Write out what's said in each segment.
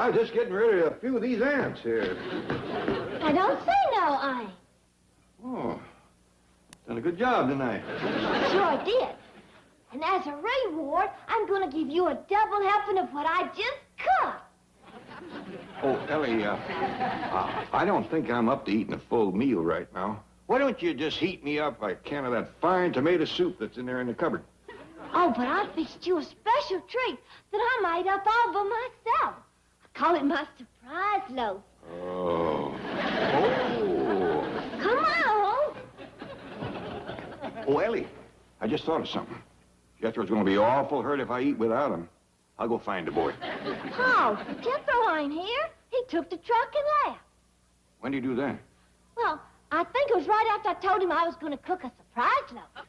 I was just getting rid of a few of these ants here. I don't say no, I. Oh, done a good job tonight. Sure did. And as a reward, I'm going to give you a double helping of what I just cooked. Oh, Ellie, I don't think I'm up to eating a full meal right now. Why don't you just heat me up a can of that fine tomato soup that's in there in the cupboard? Oh, but I fixed you a special treat that I made up all by myself. I call it my surprise loaf. Oh. Oh. Come on. Oh, Ellie, I just thought of something. Jethro's going to be awful hurt if I eat without him. I'll go find the boy. Oh, Jethro ain't here. He took the truck and left. When do you do that? Well, I think it was right after I told him I was going to cook a surprise loaf.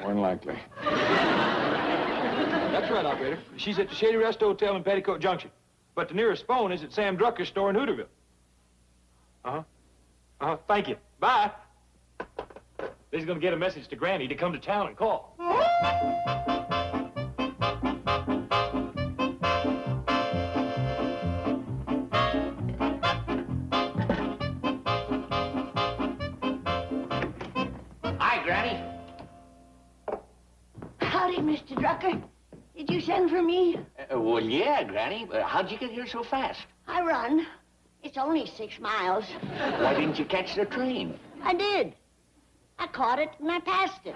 More than likely. That's right, operator. She's at the Shady Rest Hotel in Petticoat Junction. But the nearest phone is at Sam Drucker's store in Hooterville. Thank you. Bye. He's going to get a message to Granny to come to town and call. Hi, Granny. Howdy, Mr. Drucker. Did you send for me? Well, yeah, Granny. How'd you get here so fast? I run. It's only 6 miles. Why didn't you catch the train? I did. I caught it and I passed it.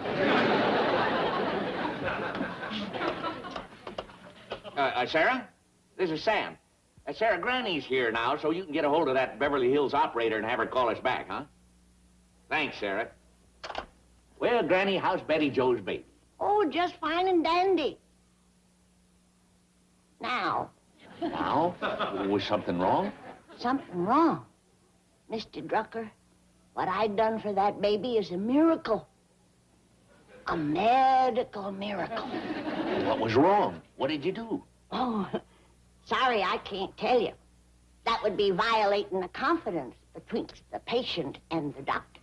Sarah? This is Sam. Sarah, Granny's here now, so you can get a hold of that Beverly Hills operator and have her call us back, huh? Thanks, Sarah. Well, Granny, how's Betty Jo's baby? Oh, just fine and dandy. Now. Now? Was something wrong? Something wrong. Mr. Drucker, what I done for that baby is a miracle. A medical miracle. What was wrong? What did you do? Oh, sorry, I can't tell you. That would be violating the confidence betwixt the patient and the doctor.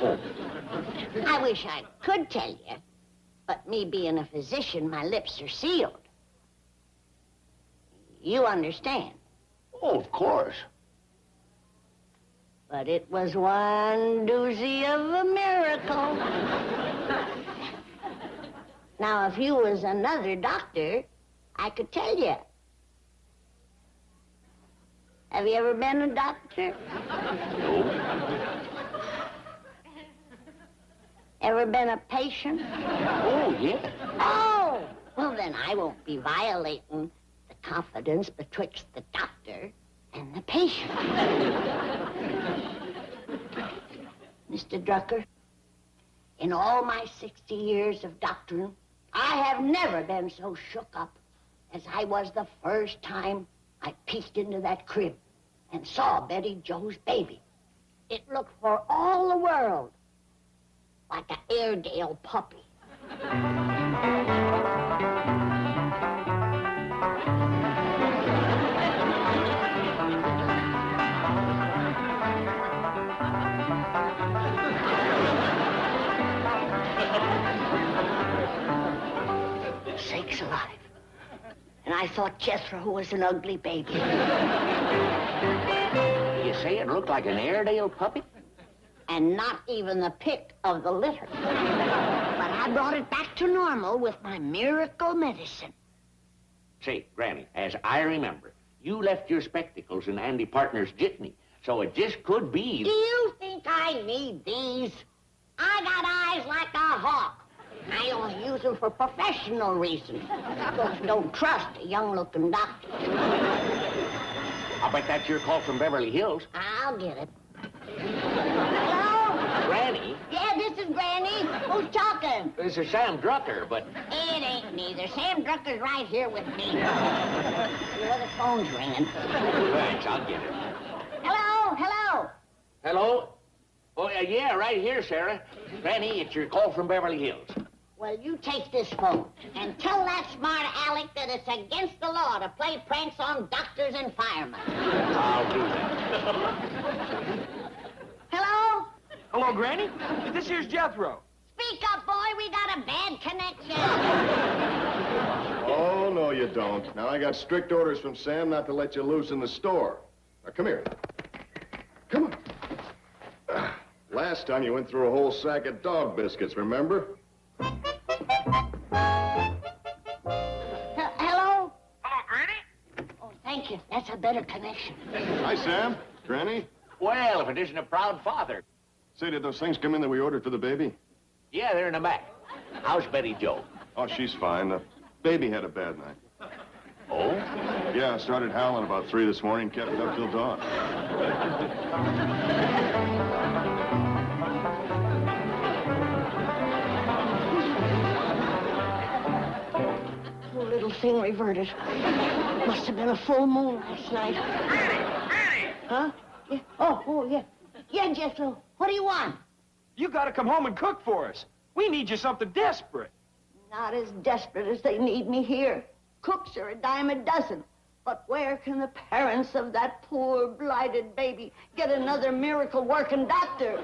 Oh. I wish I could tell you, but me being a physician, my lips are sealed. You understand? Oh, of course. But it was one doozy of a miracle. Now, if you was another doctor, I could tell you. Have you ever been a doctor? No. Ever been a patient? Oh, yeah. Oh! Well, then I won't be violating the confidence betwixt the doctor and the patient. Mr. Drucker, in all my 60 years of doctoring, I have never been so shook up as I was the first time I peeked into that crib and saw Betty Jo's baby. It looked for all the world like an Airedale puppy. Sakes alive. And I thought Jethro was an ugly baby. You say it looked like an Airedale puppy? And not even the pick of the litter. But I brought it back to normal with my miracle medicine. Say, Granny, as I remember, you left your spectacles in Andy Partner's jitney, so it just could be... Do you think I need these? I got eyes like a hawk. I only use them for professional reasons. Folks don't trust a young-looking doctor. I'll bet that's your call from Beverly Hills. I'll get it. Hello? Granny? Yeah, this is Granny. Who's talking? This is Sam Drucker, but... It ain't neither. Sam Drucker's right here with me. The phone's ringing. Thanks, I'll get it. Hello? Hello? Hello? Oh, yeah, right here, Sarah. Granny, it's your call from Beverly Hills. Well, you take this phone and tell that smart aleck that it's against the law to play pranks on doctors and firemen. I'll do that. Hello? Hello, Granny. This here's Jethro. Speak Speak up, boy. We got a bad connection. Oh, no, you don't. Now, I got strict orders from Sam not to let you loose in the store. Now, come here. Come on. Last time you went through a whole sack of dog biscuits, remember? Hello? Hello, Granny? Oh, thank you. That's a better connection. Hi, Sam. Granny. Well, if it isn't a proud father. Say, did those things come in that we ordered for the baby? Yeah, they're in the back. How's Betty Jo? Oh, she's fine. The baby had a bad night. Oh? Yeah, started howling about 3 this morning, kept it up till dawn. Poor little thing reverted. Must have been a full moon last night. Granny! Huh? Yeah. Oh, yeah. Yeah, Jethro. What do you want? You gotta come home and cook for us. We need you something desperate. Not as desperate as they need me here. Cooks are a dime a dozen. But where can the parents of that poor, blighted baby get another miracle-working doctor?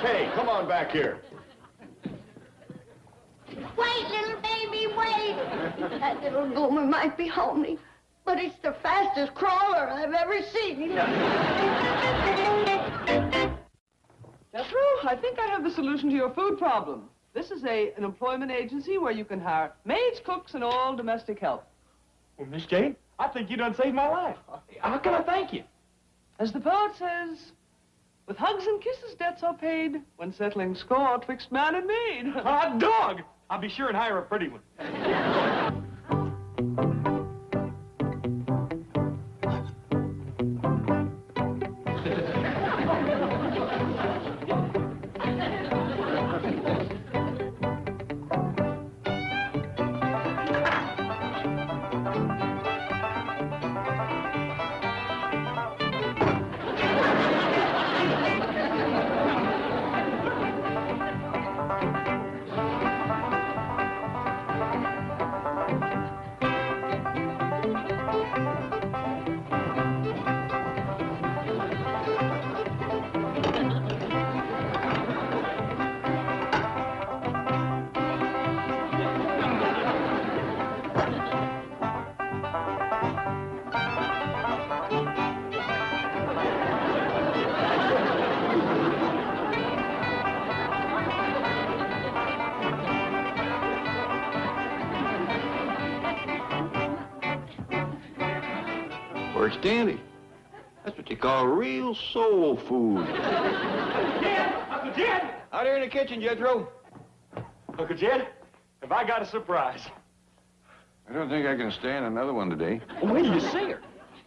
Hey, come on back here. Wait, little baby, wait! That little goomer might be homely, but it's the fastest crawler I've ever seen. Jethro, I think I have the solution to your food problem. This is an employment agency where you can hire maids, cooks, and all domestic help. Well, Miss Jane, I think you done saved my life. How can I thank you? As the poet says, with hugs and kisses debts are paid when settling score twixt man and maid. Hot dog! I'll be sure and hire a pretty one. Where's Dandy? That's what you call real soul food. Uncle Jed! Out here in the kitchen, Jethro. Uncle Jed, have I got a surprise? I don't think I can stand another one today. Well, wait till you see her.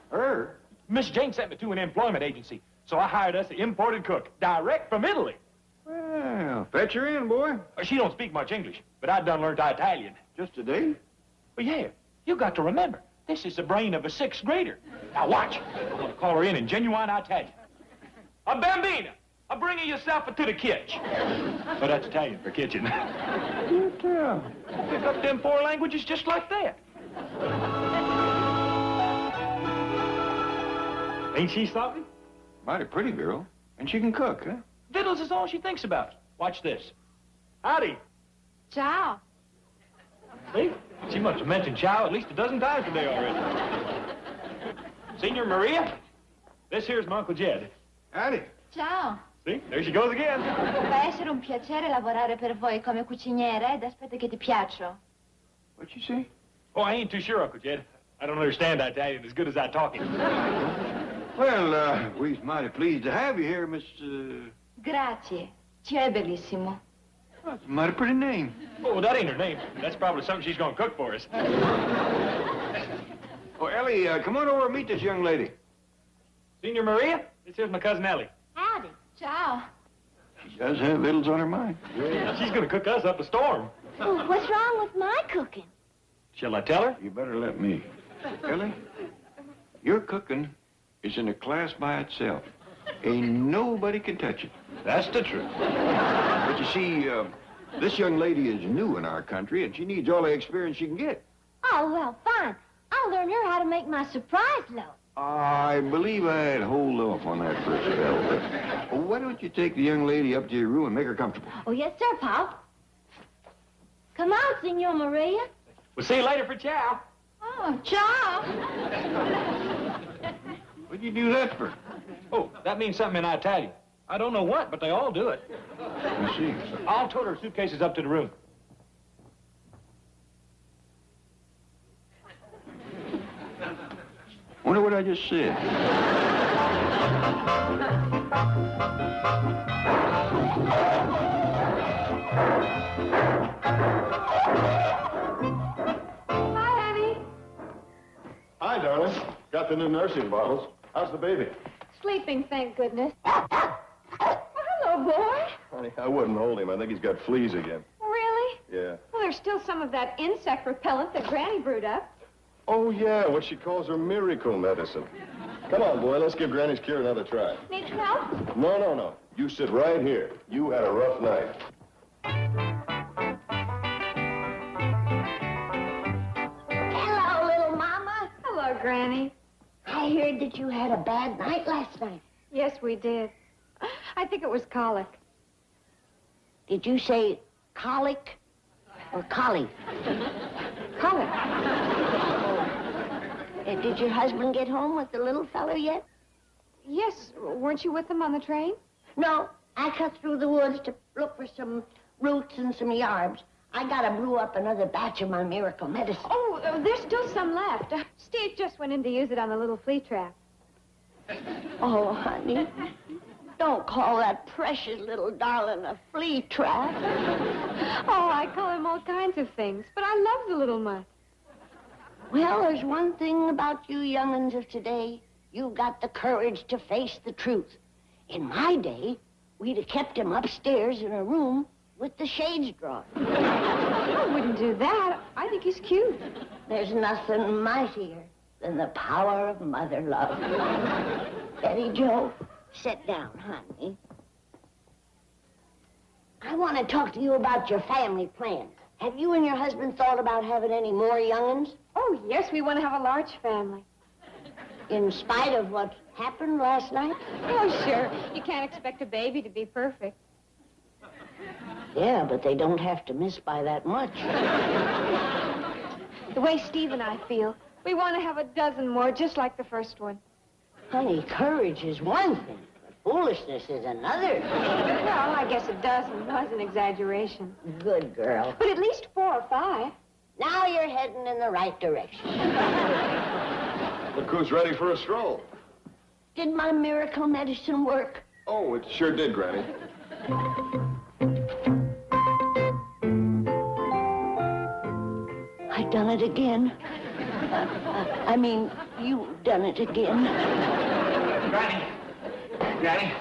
Her? Miss Jane sent me to an employment agency, so I hired us an imported cook, direct from Italy. Well, fetch her in, boy. She don't speak much English, but I done learned Italian. Just today? Well, yeah, you got to remember, this is the brain of a 6th grader. Now watch. I'm gonna call her in genuine Italian. A bambina, a bringing yourself to the kitchen. Well, that's Italian for kitchen. You tell. Pick up them 4 languages just like that. Ain't she something? Mighty pretty girl. And she can cook, huh? Vittles is all she thinks about. Watch this. Howdy. Ciao. See? She must have mentioned chow at least a dozen times today already. Senor Maria, this here's my Uncle Jed. Howdy. Ciao. See? There she goes again. Va essere un piacere lavorare per voi come cuciniera ed aspetto che ti piaccio. What'd you say? Oh, I ain't too sure, Uncle Jed. I don't understand Italian as good as I talk it. Well, we's mighty pleased to have you here, Miss... Grazie. Ci è bellissimo. That's a mighty pretty name. Oh, that ain't her name. That's probably something she's gonna cook for us. Oh, Ellie, come on over and meet this young lady. Senor Maria, this here's my cousin Ellie. Howdy. Ciao. She does have vittles on her mind. Now, she's gonna cook us up a storm. Oh, what's wrong with my cooking? Shall I tell her? You better let me. Ellie, your cooking is in a class by itself. Ain't nobody can touch it. That's the truth. But you see, this young lady is new in our country, and she needs all the experience she can get. Oh, well, fine. I'll learn her how to make my surprise loaf. I believe I'd hold off on that for a spell, but why don't you take the young lady up to your room and make her comfortable? Oh, yes, sir, Pop. Come on, Senor Maria. We'll see you later for chow. Oh, ciao. What'd you do that for? Oh, that means something in Italian. I don't know what, but they all do it. I see. I'll tote her suitcases up to the room. Wonder what I just said. Hi, honey. Hi, darling. Got the new nursing bottles. How's the baby? Sleeping, thank goodness. Oh, hello, boy. Honey, I wouldn't hold him. I think he's got fleas again. Really? Yeah. Well, there's still some of that insect repellent that Granny brewed up. Oh, yeah, what she calls her miracle medicine. Come on, boy, let's give Granny's cure another try. Need some help? No, no, no. You sit right here. You had a rough night. Hello, little mama. Hello, Granny. I heard that you had a bad night last night. Yes, we did. I think it was colic. Did you say colic or collie? Colic. Did your husband get home with the little fellow yet? Yes, weren't you with them on the train? No, I cut through the woods to look for some roots and some yarbs. I gotta brew up another batch of my miracle medicine. Oh, there's still some left. Steve just went in to use it on the little flea trap. Oh, honey, don't call that precious little darling a flea trap. Oh, I call him all kinds of things, but I love the little mutt. Well, there's one thing about you young'uns of today. You've got the courage to face the truth. In my day, we'd have kept him upstairs in a room with the shades drawn. I wouldn't do that. I think he's cute. There's nothing mightier than the power of mother love. Betty Jo, sit down, honey. I want to talk to you about your family plans. Have you and your husband thought about having any more young'uns? Oh, yes, we want to have a large family. In spite of what happened last night? Oh, sure. You can't expect a baby to be perfect. Yeah, but they don't have to miss by that much. The way Steve and I feel, we want to have a dozen more, just like the first one. Honey, courage is one thing, but foolishness is another. Well, I guess a dozen was an exaggeration. Good girl. But at least 4 or 5. Now you're heading in the right direction. Look who's ready for a stroll. Did my miracle medicine work? Oh, it sure did, Granny. I done it again. I mean, you done it again. Granny,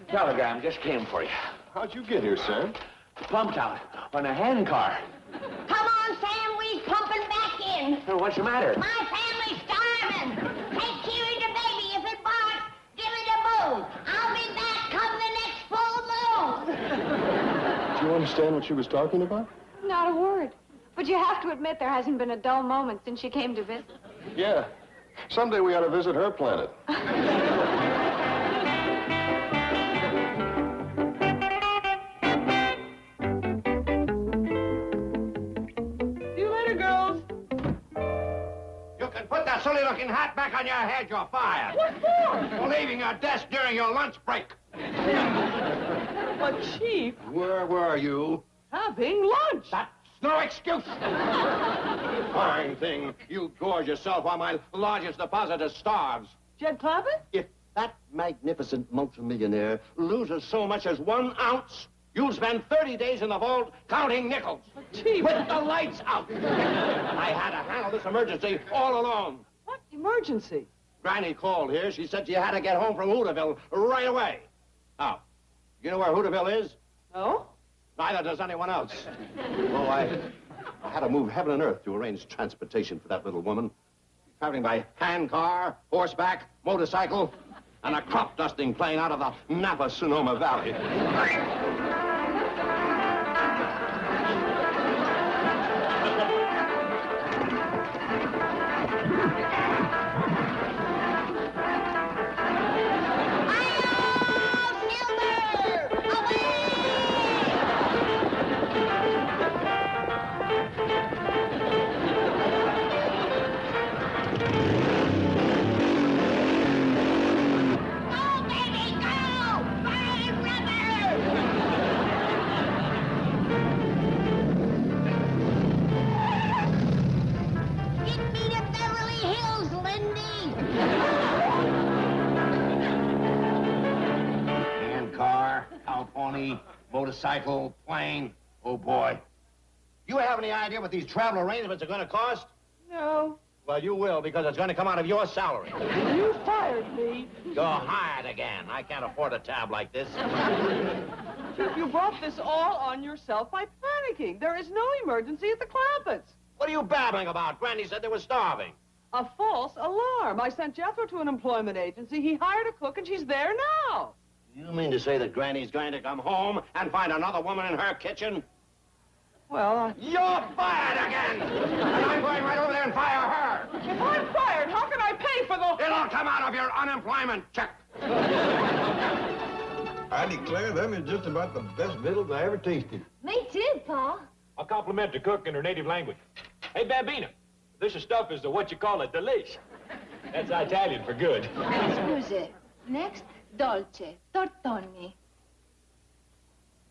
telegram just came for you. How'd you get here, Sam? Pumped out on a hand car. Come on, Sam, we's pumping back in. Oh, what's the matter? My family's starving. Take care of the baby. If it barks, give it a boom. I'll be back come the next full moon. Do you understand what she was talking about? Not a word. But you have to admit there hasn't been a dull moment since she came to visit. Yeah. Someday we ought to visit her planet. See you later, girls. You can put that silly-looking hat back on your head. You're fired. What for? For leaving your desk during your lunch break. But, Chief, Where were you? having lunch. That's no excuse. Fine thing. You gorge yourself while my largest depositor starves. Jed Clampett? If that magnificent multimillionaire loses so much as 1 ounce, you'll spend 30 days in the vault counting nickels. Chief. With the lights out. I had to handle this emergency all alone. What emergency? Granny called here. She said you had to get home from Hooterville right away. Now, you know where Hooterville is? No? Neither does anyone else. Oh, I had to move heaven and earth to arrange transportation for that little woman. Traveling by handcar, horseback, motorcycle, and a crop dusting plane out of the Napa-Sonoma Valley. pony, motorcycle, plane. Oh, boy. You have any idea what these travel arrangements are going to cost? No. Well, you will, because it's going to come out of your salary. You fired me. You're hired again. I can't afford a tab like this. Chief, you brought this all on yourself by panicking. There is no emergency at the Clampetts. What are you babbling about? Granny said they were starving. A false alarm. I sent Jethro to an employment agency. He hired a cook, and she's there now. You mean to say that Granny's going to come home and find another woman in her kitchen? Well, You're fired again! And I'm going right over there and fire her! if I'm fired, how can I pay for the... It'll come out of your unemployment check. I declare them is just about the best victuals I ever tasted. Me too, Pa. I'll compliment the cook in her native language. Hey, Bambina, this stuff is the what you call a delish. That's Italian for good. Scusi. Next, dolce, tortoni.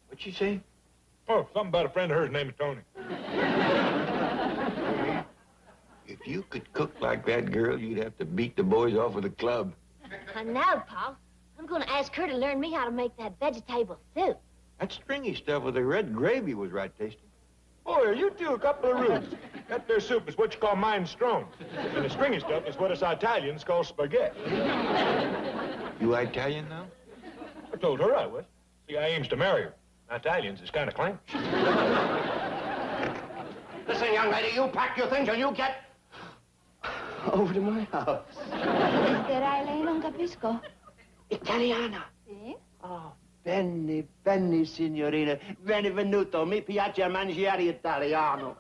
What'd she say? Oh, something about a friend of hers named Tony. If you could cook like that girl, you'd have to beat the boys off of the club. I know, Pa. I'm going to ask her to learn me how to make that vegetable soup. That stringy stuff with the red gravy was right tasty. Boy, you two a couple of roots. That there soup is what you call minestrone. And the stringy stuff is what us Italians call spaghetti. You Italian now? I told her I was. See, I aims to marry her. Italians is kind of clank. Listen, young lady, you pack your things and you get over to my house. Esisterai lei, non capisco. Italiana. Sì? Oh, bene, bene, signorina. Benvenuto. Mi piace mangiare italiano.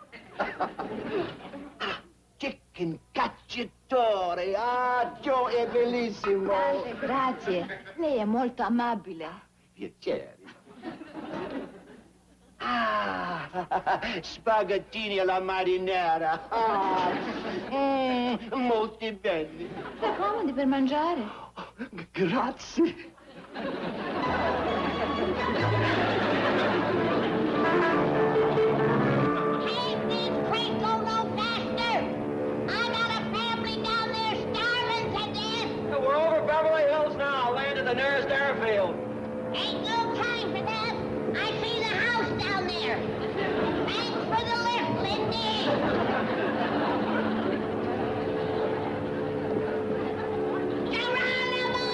Chicken cacciatore. Ah, Joe è bellissimo. Salve, grazie. Lei è molto amabile. Piacere. Ah, spaghettini alla marinara. Ah, molto belli. Sta comodi per mangiare. Grazie. Hey, this train go no faster. I got a family down there starving to death. We're over Beverly Hills now, land at the nearest airfield. Ain't no time for that. I see the house down there. Thanks for the lift, Lindy. Geronimo!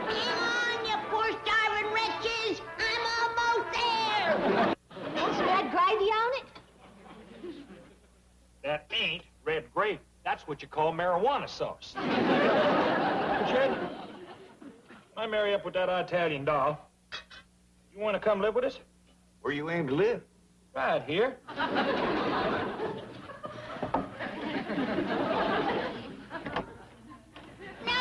Hang on, you poor starving wretches. I'm almost there. What's red gravy on it? That ain't red gravy. That's what you call marijuana sauce. Jed, I marry up with that Italian doll. You want to come live with us? Where you aim to live? Right here. No,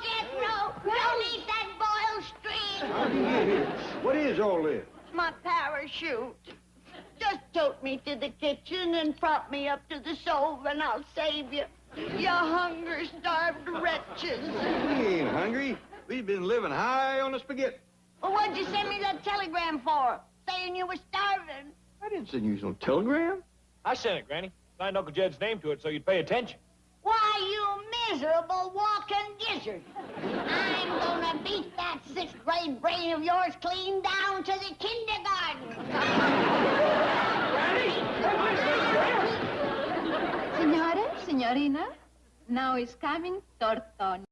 Jethro. Don't eat that boiled stream. How'd you get here? What is all this? My parachute. Just tote me to the kitchen and prop me up to the stove, and I'll save you. You hunger-starved wretches. We ain't hungry. We've been living high on the spaghetti. Well, what'd you send me that telegram for? Saying you were starving. I didn't send you no telegram. I sent it, Granny. Signed Uncle Jed's name to it so you'd pay attention. Why, you miserable walking gizzard. I'm gonna beat that sixth-grade brain of yours clean down to the kindergarten. Signore, signorina, now is coming tortoni.